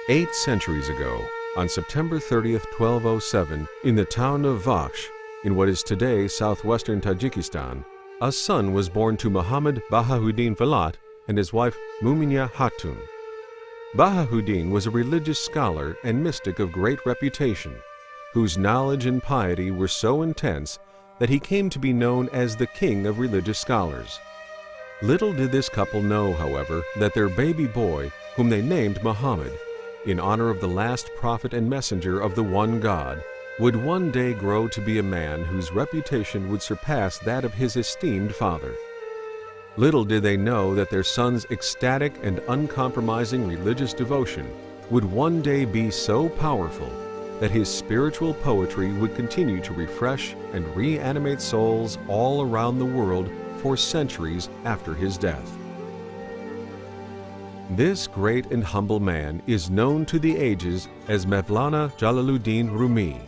8 centuries ago, on September 30th, 1207, in the town of Vakhsh, in what is today southwestern Tajikistan, a son was born to Muhammad Bahahuddin Falat and his wife Muminya Hatun. Bahahuddin was a religious scholar and mystic of great reputation, whose knowledge and piety were so intense that he came to be known as the king of religious scholars. Little did this couple know, however, that their baby boy, whom they named Muhammad, in honor of the last prophet and messenger of the one God, would one day grow to be a man whose reputation would surpass that of his esteemed father. Little did they know that their son's ecstatic and uncompromising religious devotion would one day be so powerful that his spiritual poetry would continue to refresh and reanimate souls all around the world for centuries after his death. This great and humble man is known to the ages as Mevlana Jalaluddin Rumi.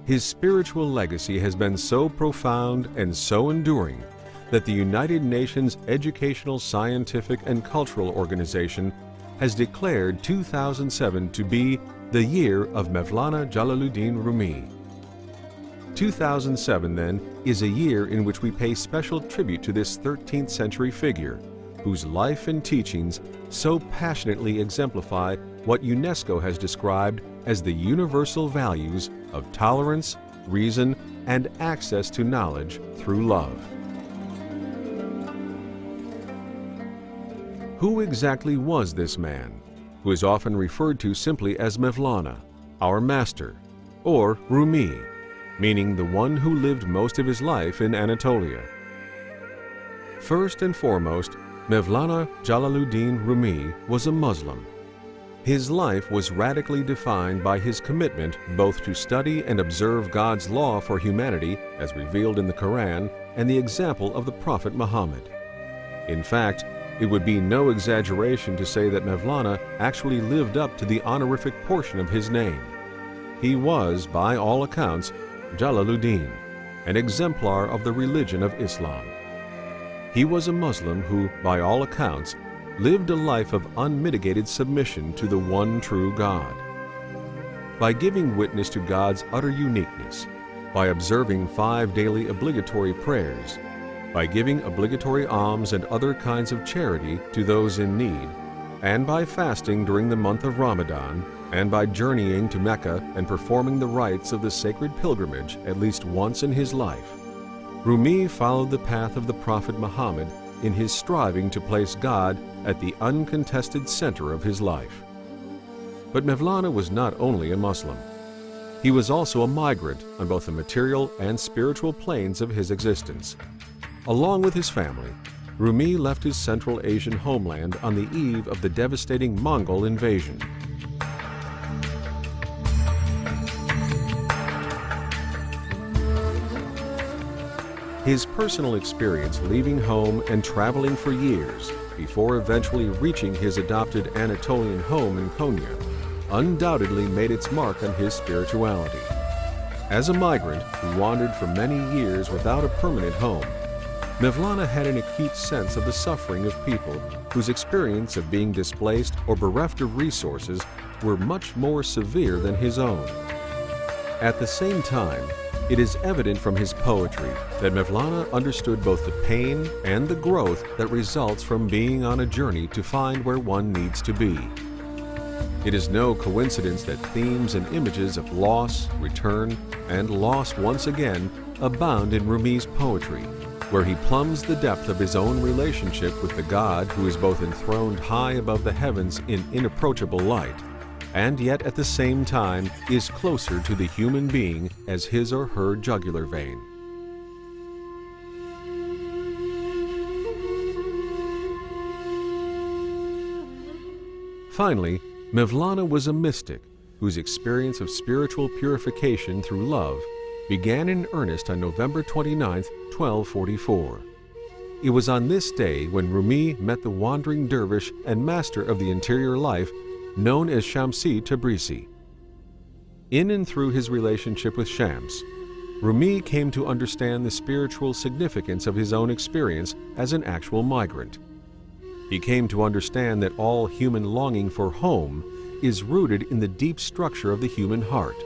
His spiritual legacy has been so profound and so enduring that the United Nations Educational, Scientific, and Cultural Organization has declared 2007 to be the year of Mevlana Jalaluddin Rumi. 2007, then, is a year in which we pay special tribute to this 13th century figure, whose life and teachings so passionately exemplify what UNESCO has described as the universal values of tolerance, reason, and access to knowledge through love. Who exactly was this man, who is often referred to simply as Mevlana, our master, or Rumi, meaning the one who lived most of his life in Anatolia? First and foremost, Mevlana Jalaluddin Rumi was a Muslim. His life was radically defined by his commitment both to study and observe God's law for humanity as revealed in the Quran and the example of the Prophet Muhammad. In fact, it would be no exaggeration to say that Mevlana actually lived up to the honorific portion of his name. He was, by all accounts, Jalaluddin, an exemplar of the religion of Islam. He was a Muslim who, by all accounts, lived a life of unmitigated submission to the one true God. By giving witness to God's utter uniqueness, by observing 5 daily obligatory prayers, by giving obligatory alms and other kinds of charity to those in need, and by fasting during the month of Ramadan, and by journeying to Mecca and performing the rites of the sacred pilgrimage at least once in his life, Rumi followed the path of the Prophet Muhammad in his striving to place God at the uncontested center of his life. But Mevlana was not only a Muslim. He was also a migrant on both the material and spiritual planes of his existence. Along with his family, Rumi left his Central Asian homeland on the eve of the devastating Mongol invasion. His personal experience leaving home and traveling for years before eventually reaching his adopted Anatolian home in Konya undoubtedly made its mark on his spirituality. As a migrant who wandered for many years without a permanent home, Mevlana had an acute sense of the suffering of people whose experience of being displaced or bereft of resources were much more severe than his own. At the same time, it is evident from his poetry that Mevlana understood both the pain and the growth that results from being on a journey to find where one needs to be. It is no coincidence that themes and images of loss, return, and loss once again abound in Rumi's poetry, where he plumbs the depth of his own relationship with the God who is both enthroned high above the heavens in inapproachable light, and yet at the same time is closer to the human being as his or her jugular vein. Finally, Mevlana was a mystic whose experience of spiritual purification through love began in earnest on November 29, 1244. It was on this day when Rumi met the wandering dervish and master of the interior life known as Shamsi Tabrizi. In and through his relationship with Shams, Rumi came to understand the spiritual significance of his own experience as an actual migrant. He came to understand that all human longing for home is rooted in the deep structure of the human heart,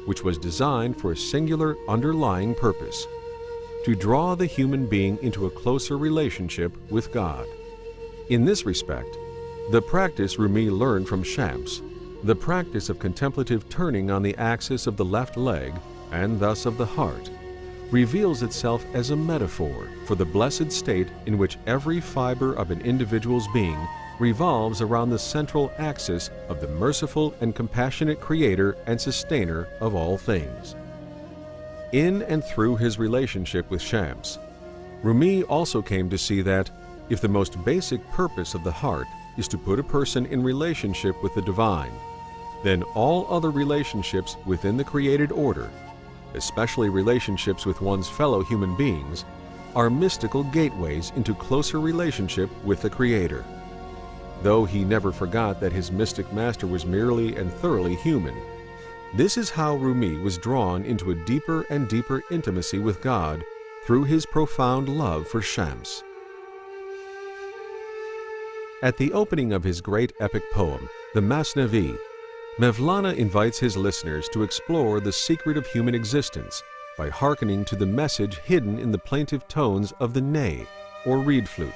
which was designed for a singular underlying purpose: to draw the human being into a closer relationship with God. In this respect, the practice Rumi learned from Shams, the practice of contemplative turning on the axis of the left leg, and thus of the heart, reveals itself as a metaphor for the blessed state in which every fiber of an individual's being revolves around the central axis of the merciful and compassionate Creator and Sustainer of all things. In and through his relationship with Shams, Rumi also came to see that if the most basic purpose of the heart is to put a person in relationship with the divine, then all other relationships within the created order, especially relationships with one's fellow human beings, are mystical gateways into closer relationship with the Creator. Though he never forgot that his mystic master was merely and thoroughly human, this is how Rumi was drawn into a deeper and deeper intimacy with God through his profound love for Shams. At the opening of his great epic poem, the Masnavi, Mevlana invites his listeners to explore the secret of human existence by hearkening to the message hidden in the plaintive tones of the ney, or reed flute.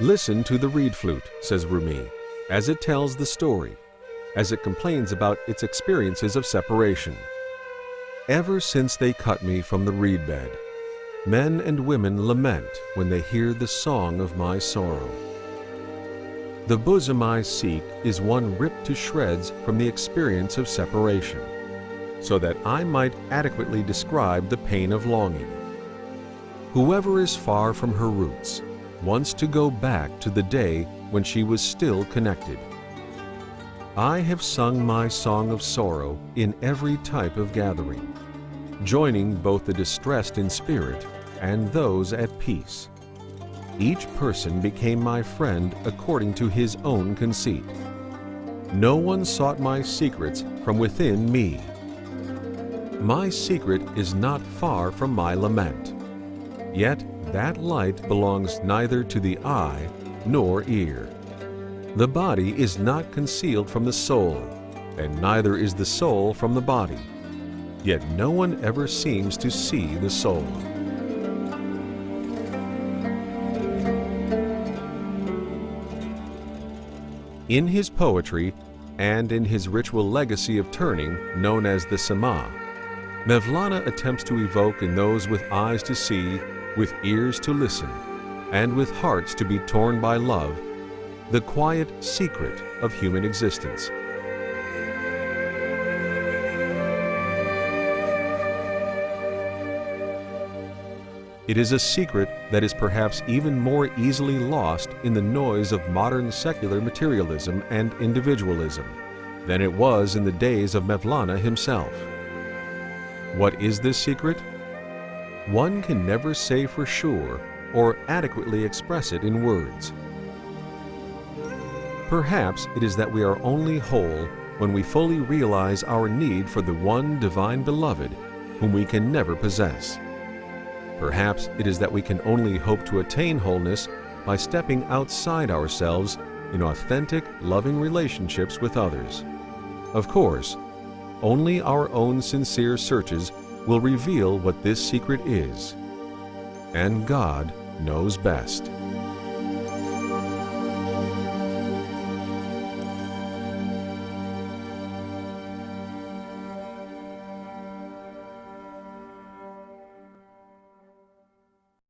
Listen to the reed flute, says Rumi, as it tells the story, as it complains about its experiences of separation. Ever since they cut me from the reed bed, men and women lament when they hear the song of my sorrow. The bosom I seek is one ripped to shreds from the experience of separation, so that I might adequately describe the pain of longing. Whoever is far from her roots wants to go back to the day when she was still connected. I have sung my song of sorrow in every type of gathering, joining both the distressed in spirit and those at peace. Each person became my friend according to his own conceit. No one sought my secrets from within me. My secret is not far from my lament, yet that light belongs neither to the eye nor ear. The body is not concealed from the soul, and neither is the soul from the body, yet no one ever seems to see the soul. In his poetry and in his ritual legacy of turning, known as the Sama, Mevlana attempts to evoke in those with eyes to see, with ears to listen, and with hearts to be torn by love, the quiet secret of human existence. It is a secret that is perhaps even more easily lost in the noise of modern secular materialism and individualism than it was in the days of Mevlana himself. What is this secret? One can never say for sure or adequately express it in words. Perhaps it is that we are only whole when we fully realize our need for the one divine beloved whom we can never possess. Perhaps it is that we can only hope to attain wholeness by stepping outside ourselves in authentic, loving relationships with others. Of course, only our own sincere searches will reveal what this secret is, and God knows best.